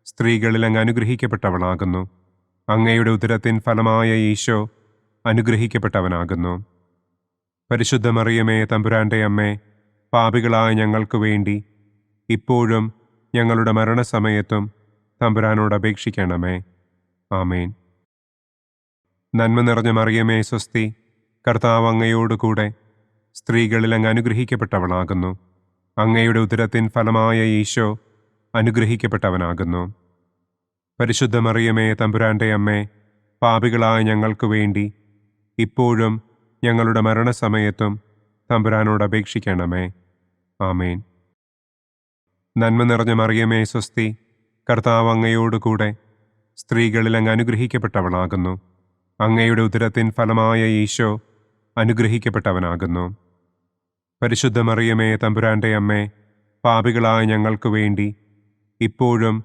സ്ത്രീകളിൽ അങ്ങ് അനുഗ്രഹിക്കപ്പെട്ടവളാകുന്നു. അങ്ങയുടെ ഉദരത്തിൻ ഫലമായ ഈശോ അനുഗ്രഹിക്കപ്പെട്ടവനാകുന്നു. പരിശുദ്ധ മറിയമേ തമ്പുരാൻ്റെ അമ്മേ, പാപികളായ ഞങ്ങൾക്ക് വേണ്ടി ഇപ്പോഴും ഞങ്ങളുടെ മരണസമയത്തും തമ്പുരാനോട് അപേക്ഷിക്കണമേ. ആമേൻ. നന്മ നിറഞ്ഞ മറിയമേ സ്വസ്തി, കർത്താവ് അങ്ങയോടുകൂടെ സ്ത്രീകളിൽ അങ്ങ് അനുഗ്രഹിക്കപ്പെട്ടവളാകുന്നു. അങ്ങയുടെ ഉദരത്തിൻ ഫലമായ ഈശോ അനുഗ്രഹിക്കപ്പെട്ടവനാകുന്നു. പരിശുദ്ധ മറിയമേ തമ്പുരാൻ്റെ അമ്മേ, പാപികളായ ഞങ്ങൾക്ക് വേണ്ടി ഇപ്പോഴും ഞങ്ങളുടെ മരണസമയത്തും തമ്പുരാനോട് അപേക്ഷിക്കണമേ. ആമേൻ. നന്മ നിറഞ്ഞ മറിയമേ സ്വസ്തി, കർത്താവ് അങ്ങയോടുകൂടെ സ്ത്രീകളിൽ അങ്ങ് അനുഗ്രഹിക്കപ്പെട്ടവളാകുന്നു. അങ്ങയുടെ ഉദരത്തിൻ ഫലമായ ഈശോ അനുഗ്രഹിക്കപ്പെട്ടവനാകുന്നു. പരിശുദ്ധ മറിയമേ തമ്പുരാന്റെ അമ്മേ, പാപികളായ ഞങ്ങൾക്ക് വേണ്ടി ഇപ്പോഴും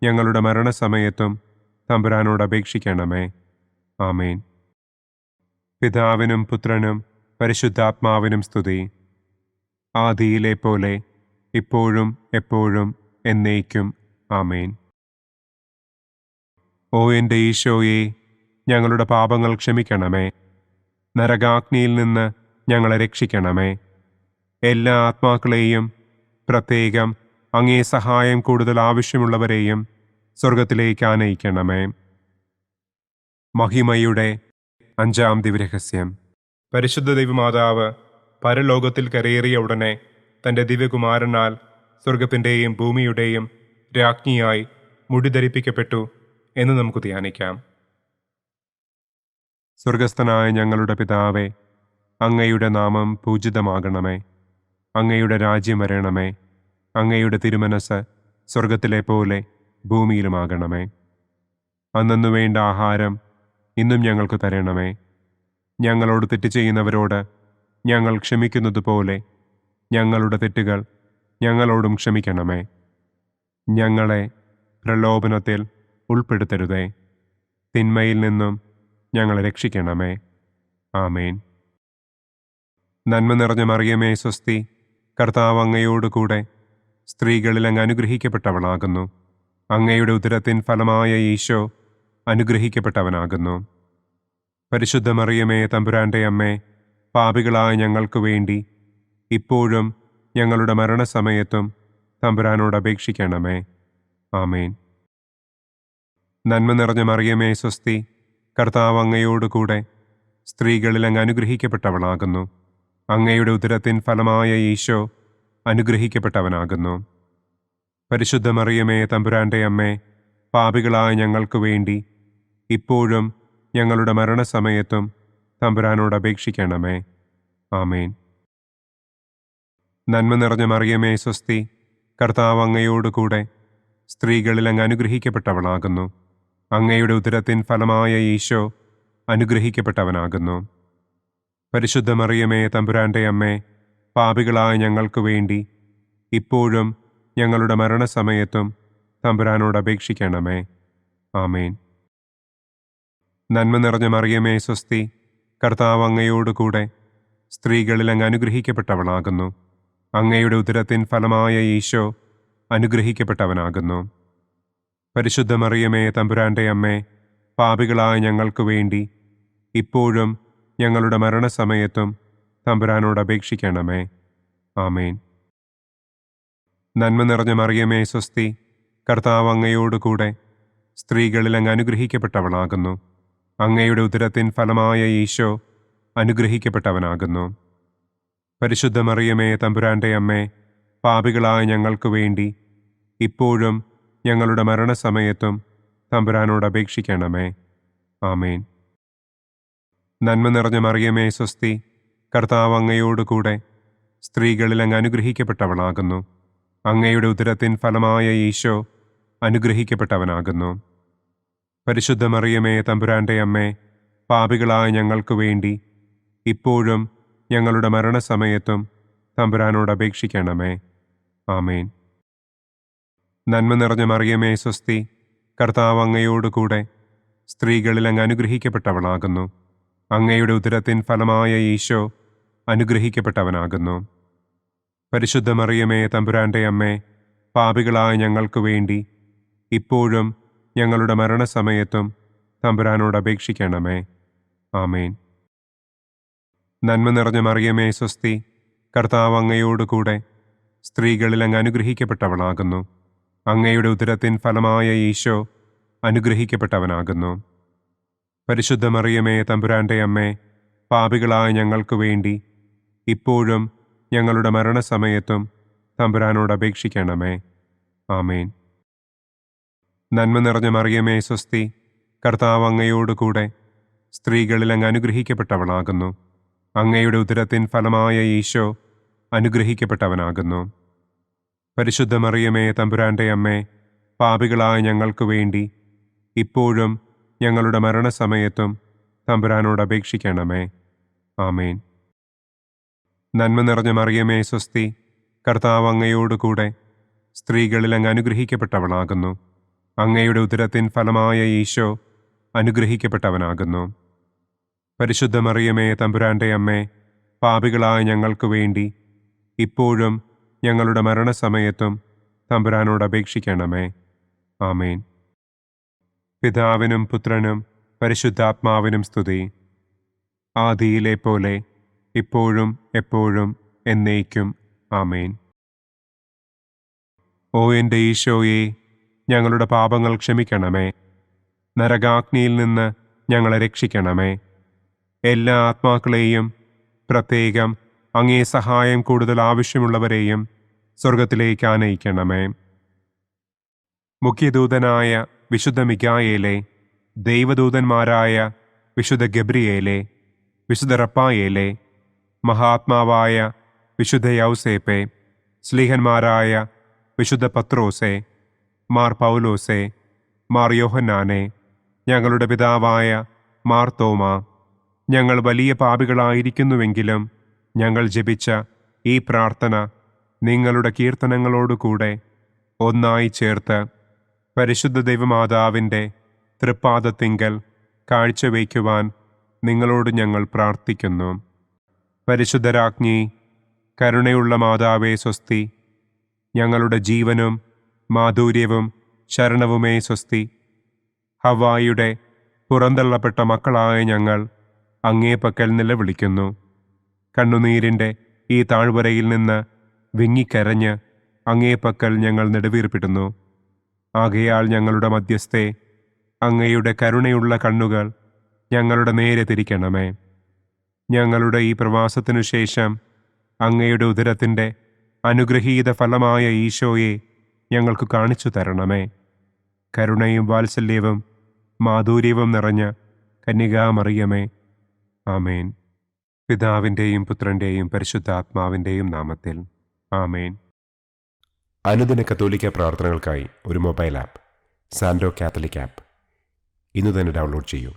ഞങ്ങളുടെ മരണസമയത്തും തമ്പുരാനോട് അപേക്ഷിക്കണമേ. ആമേൻ. പിതാവിനും പുത്രനും പരിശുദ്ധാത്മാവിനും സ്തുതി. ആദിയിലെ പോലെ ഇപ്പോഴും എപ്പോഴും എന്നേക്കും. ആമേൻ. ഓ എൻ്റെ ഈശോയെ, ഞങ്ങളുടെ പാപങ്ങൾ ക്ഷമിക്കണമേ. നരകാഗ്നിയിൽ നിന്ന് ഞങ്ങളെ രക്ഷിക്കണമേ. എല്ലാ ആത്മാക്കളെയും, പ്രത്യേകം അങ്ങേ സഹായം കൂടുതൽ ആവശ്യമുള്ളവരെയും സ്വർഗത്തിലേക്ക് ആനയിക്കണമേ. മഹിമയുടെ 5-ാം ദിവ്യരഹസ്യം. പരിശുദ്ധ ദൈവമാതാവ് പരലോകത്തിൽ കരയേറിയ ഉടനെ തൻ്റെ ദിവ്യകുമാരനാൽ സ്വർഗത്തിൻ്റെയും ഭൂമിയുടെയും രാജ്ഞിയായി മുടിധരിപ്പിക്കപ്പെട്ടു എന്ന് നമുക്ക് ധ്യാനിക്കാം. സ്വർഗസ്ഥനായ ഞങ്ങളുടെ പിതാവേ, അങ്ങയുടെ നാമം പൂജിതമാകണമേ. അങ്ങയുടെ രാജ്യം വരണമേ. അങ്ങയുടെ തിരുമനസ് സ്വർഗത്തിലെ പോലെ ഭൂമിയിലുമാകണമേ. അന്നന്നു വേണ്ട ആഹാരം ഇന്നും ഞങ്ങൾക്ക് തരണമേ. ഞങ്ങളോട് തെറ്റ് ചെയ്യുന്നവരോട് ഞങ്ങൾ ക്ഷമിക്കുന്നത് പോലെ ഞങ്ങളുടെ തെറ്റുകൾ ഞങ്ങളോടും ക്ഷമിക്കണമേ. ഞങ്ങളെ പ്രലോഭനത്തിൽ ഉൾപ്പെടുത്തരുതേ. തിന്മയിൽ നിന്നും ഞങ്ങളെ രക്ഷിക്കണമേ. ആമേൻ. നന്മ നിറഞ്ഞ മറിയമേ സ്വസ്തി, കർത്താവ് അങ്ങയോട് കൂടെ സ്ത്രീകളിൽ അങ്ങ് അനുഗ്രഹിക്കപ്പെട്ടവളാകുന്നു. അങ്ങയുടെ ഉദരത്തിൻ ഫലമായ ഈശോ അനുഗ്രഹിക്കപ്പെട്ടവനാകുന്നു. പരിശുദ്ധ മറിയമേ തമ്പുരാന്റെ അമ്മേ, പാപികളായ ഞങ്ങൾക്ക് വേണ്ടി ഇപ്പോഴും ഞങ്ങളുടെ മരണസമയത്തും തമ്പുരാനോട് അപേക്ഷിക്കണമേ. ആമേൻ. നന്മ നിറഞ്ഞ മറിയമേ സ്വസ്തി, കർത്താവ് അങ്ങയോട് കൂടെ സ്ത്രീകളിൽ അങ്ങ് അനുഗ്രഹിക്കപ്പെട്ടവളാകുന്നു. അങ്ങയുടെ ഉദരത്തിൻ ഫലമായ ഈശോ അനുഗ്രഹിക്കപ്പെട്ടവനാകുന്നു. പരിശുദ്ധ മറിയമേ തമ്പുരാന്റെ അമ്മേ, പാപികളായ ഞങ്ങൾക്ക് വേണ്ടി ഇപ്പോഴും ഞങ്ങളുടെ മരണസമയത്തും തമ്പുരാനോട് അപേക്ഷിക്കണമേ. ആമേൻ. നന്മ നിറഞ്ഞ മറിയമേ സ്വസ്തി, കർത്താവ് അങ്ങയോട് കൂടെ സ്ത്രീകളിൽ അങ്ങ് അനുഗ്രഹിക്കപ്പെട്ടവളാകുന്നു. അങ്ങയുടെ ഉദരത്തിൻ ഫലമായ ഈശോ അനുഗ്രഹിക്കപ്പെട്ടവനാകുന്നു. പരിശുദ്ധ മറിയമേ തമ്പുരാന്റെ അമ്മേ, പാപികളായ ഞങ്ങൾക്ക് വേണ്ടി ഇപ്പോഴും ഞങ്ങളുടെ മരണസമയത്തും തമ്പുരാനോട് അപേക്ഷിക്കണമേ. ആമേൻ. നന്മ നിറഞ്ഞ മറിയമേ സ്വസ്തി, കർത്താവ് അങ്ങയോട് കൂടെ സ്ത്രീകളിൽ അങ്ങ് അനുഗ്രഹിക്കപ്പെട്ടവളാകുന്നു. അങ്ങയുടെ ഉദരത്തിൻ ഫലമായ ഈശോ അനുഗ്രഹിക്കപ്പെട്ടവനാകുന്നു. പരിശുദ്ധ മറിയമേ തമ്പുരാന്റെ അമ്മേ, പാപികളായ ഞങ്ങൾക്ക് വേണ്ടി ഇപ്പോഴും ഞങ്ങളുടെ മരണസമയത്തും തമ്പുരാനോട് അപേക്ഷിക്കണമേ. ആമേൻ. നന്മ നിറഞ്ഞ മറിയമേ സ്വസ്തി, കർത്താവ് അങ്ങയോട് കൂടെ സ്ത്രീകളിൽ അങ്ങ് അനുഗ്രഹിക്കപ്പെട്ടവളാകുന്നു. അങ്ങയുടെ ഉദരത്തിൻ ഫലമായ ഈശോ അനുഗ്രഹിക്കപ്പെട്ടവനാകുന്നു. പരിശുദ്ധ മറിയമേ തമ്പുരാന്റെ അമ്മേ, പാപികളായ ഞങ്ങൾക്ക് വേണ്ടി ഇപ്പോഴും ഞങ്ങളുടെ മരണസമയത്തും തമ്പുരാനോട് അപേക്ഷിക്കണമേ. ആമേൻ. നന്മ നിറഞ്ഞ മറിയമേ സ്വസ്തി, കർത്താവ് അങ്ങയോട് കൂടെ സ്ത്രീകളിൽ അങ്ങ് അനുഗ്രഹിക്കപ്പെട്ടവളാകുന്നു. അങ്ങയുടെ ഉദരത്തിൻ ഫലമായ ഈശോ അനുഗ്രഹിക്കപ്പെട്ടവനാകുന്നു. പരിശുദ്ധ മറിയമേ തമ്പുരാന്റെ അമ്മേ, പാപികളായ ഞങ്ങൾക്ക് വേണ്ടി ഇപ്പോഴും ഞങ്ങളുടെ മരണസമയത്തും തമ്പുരാനോട് അപേക്ഷിക്കണമേ. ആമേൻ. നന്മ നിറഞ്ഞ മറിയമേ സ്വസ്തി, കർത്താവ് അങ്ങയോട് കൂടെ സ്ത്രീകളിൽ അങ്ങ് അനുഗ്രഹിക്കപ്പെട്ടവളാകുന്നു. അങ്ങയുടെ ഉദരത്തിൻ ഫലമായ ഈശോ അനുഗ്രഹിക്കപ്പെട്ടവനാകുന്നു. പരിശുദ്ധ മറിയമേ തമ്പുരാന്റെ അമ്മേ, പാപികളായ ഞങ്ങൾക്ക് വേണ്ടി ഇപ്പോഴും ഞങ്ങളുടെ മരണസമയത്തും തമ്പുരാനോട് അപേക്ഷിക്കണമേ. ആമേൻ. നന്മ നിറഞ്ഞ മറിയമേ സ്വസ്തി, കർത്താവ് അങ്ങയോട് കൂടെ സ്ത്രീകളിൽ അങ്ങ് അനുഗ്രഹിക്കപ്പെട്ടവളാകുന്നു. അങ്ങയുടെ ഉദരത്തിൻ ഫലമായ ഈശോ അനുഗ്രഹിക്കപ്പെട്ടവനാകുന്നു. പരിശുദ്ധ മറിയമേ തമ്പുരാന്റെ അമ്മേ, പാപികളായ ഞങ്ങൾക്ക് വേണ്ടി ഇപ്പോഴും ഞങ്ങളുടെ മരണസമയത്തും തമ്പുരാനോട് അപേക്ഷിക്കണമേ. ആമേൻ. നന്മ നിറഞ്ഞ മറിയമേ സ്വസ്തി, കർത്താവ് അങ്ങയോട് കൂടെ സ്ത്രീകളിൽ അങ്ങ് അനുഗ്രഹിക്കപ്പെട്ടവളാകുന്നു. അങ്ങയുടെ ഉദരത്തിൻ ഫലമായ ഈശോ അനുഗ്രഹിക്കപ്പെട്ടവനാകുന്നു. പരിശുദ്ധ മറിയമേ തമ്പുരാന്റെ അമ്മേ, പാപികളായ ഞങ്ങൾക്ക് വേണ്ടി ഇപ്പോഴും ഞങ്ങളുടെ മരണസമയത്തും തമ്പുരാനോട് അപേക്ഷിക്കണമേ. ആമേൻ. നന്മ നിറഞ്ഞ മറിയമേ സ്വസ്തി, കർത്താവ് അങ്ങയോടുകൂടെ സ്ത്രീകളിൽ അങ്ങ് അനുഗ്രഹിക്കപ്പെട്ടവളാകുന്നു. അങ്ങയുടെ ഉദരത്തിൻ ഫലമായ ഈശോ അനുഗ്രഹിക്കപ്പെട്ടവനാകുന്നു. പരിശുദ്ധ മറിയമേ തമ്പുരാന്റെ അമ്മേ, പാപികളായ ഞങ്ങൾക്ക് വേണ്ടി ഇപ്പോഴും ഞങ്ങളുടെ മരണസമയത്തും തമ്പുരാനോട് അപേക്ഷിക്കണമേ. ആമേൻ. പിതാവിനും പുത്രനും പരിശുദ്ധാത്മാവിനും സ്തുതി. ആദിയിലെ പോലെ ഇപ്പോഴും എപ്പോഴും എന്നേക്കും. ആമേൻ. ഓ എൻ്റെ ഈശോയെ, ഞങ്ങളുടെ പാപങ്ങൾ ക്ഷമിക്കണമേ. നരകാഗ്നിയിൽ നിന്ന് ഞങ്ങളെ രക്ഷിക്കണമേ. എല്ലാ ആത്മാക്കളെയും, പ്രത്യേകം അങ്ങേ സഹായം കൂടുതൽ ആവശ്യമുള്ളവരെയും സ്വർഗത്തിലേക്ക് ആനയിക്കണമേ. മുഖ്യദൂതനായ വിശുദ്ധ മിഖായേലേ, ദൈവദൂതന്മാരായ വിശുദ്ധ ഗബ്രിയേലേ, വിശുദ്ധ റപ്പായേലേ, മഹാത്മാവായ വിശുദ്ധ യൗസേപ്പേ, സ്ലീഹന്മാരായ വിശുദ്ധ പത്രോസേ, മാർ പൗലോസേ, മാർ യോഹന്നാനെ, ഞങ്ങളുടെ പിതാവായ മാർ തോമാ, ഞങ്ങൾ വലിയ പാപികളായിരിക്കുന്നുവെങ്കിലും ഞങ്ങൾ ജപിച്ച ഈ പ്രാർത്ഥന നിങ്ങളുടെ കീർത്തനങ്ങളോടുകൂടെ ഒന്നായി ചേർത്ത് പരിശുദ്ധ ദൈവമാതാവിൻ്റെ തൃപ്പാദത്തിങ്കൽ കാഴ്ചവയ്ക്കുവാൻ നിങ്ങളോട് ഞങ്ങൾ പ്രാർത്ഥിക്കുന്നു. പരിശുദ്ധരാജ്ഞി, കരുണയുള്ള മാതാവേ സ്വസ്തി, ഞങ്ങളുടെ ജീവനും മാധുര്യവും ശരണവുമേ സ്വസ്തി. ഹവ്വായുടെ പുറന്തള്ളപ്പെട്ട മക്കളായ ഞങ്ങൾ അങ്ങേപ്പക്കൽ നിലവിളിക്കുന്നു. കണ്ണുനീരിൻ്റെ ഈ താഴ്വരയിൽ നിന്ന് വിങ്ങിക്കരഞ്ഞ് അങ്ങേപ്പക്കൽ ഞങ്ങൾ നെടുവീർപ്പിടുന്നു. ആകയാൽ ഞങ്ങളുടെ മധ്യസ്ഥേ, അങ്ങയുടെ കരുണയുള്ള കണ്ണുകൾ ഞങ്ങളുടെ നേരെ തിരിക്കണമേ. ഞങ്ങളുടെ ഈ പ്രവാസത്തിനു ശേഷം അങ്ങയുടെ ഉദരത്തിൻ്റെ അനുഗ്രഹീത ഫലമായ ഈശോയെ ഞങ്ങൾക്ക് കാണിച്ചു തരണമേ. കരുണയും വാത്സല്യവും മാധുര്യവും നിറഞ്ഞ കന്യകാമറിയമേ, ആമേൻ. പിതാവിൻ്റെയും പുത്രൻ്റെയും പരിശുദ്ധാത്മാവിൻ്റെയും നാമത്തിൽ, ആമേൻ. അനുദിന കത്തോലിക്ക പ്രാർത്ഥനകൾക്കായി ഒരു മൊബൈൽ ആപ്പ്, സാൻഡോ കാത്തലിക് ആപ്പ്, ഇന്ന് തന്നെ ഡൗൺലോഡ് ചെയ്യൂ.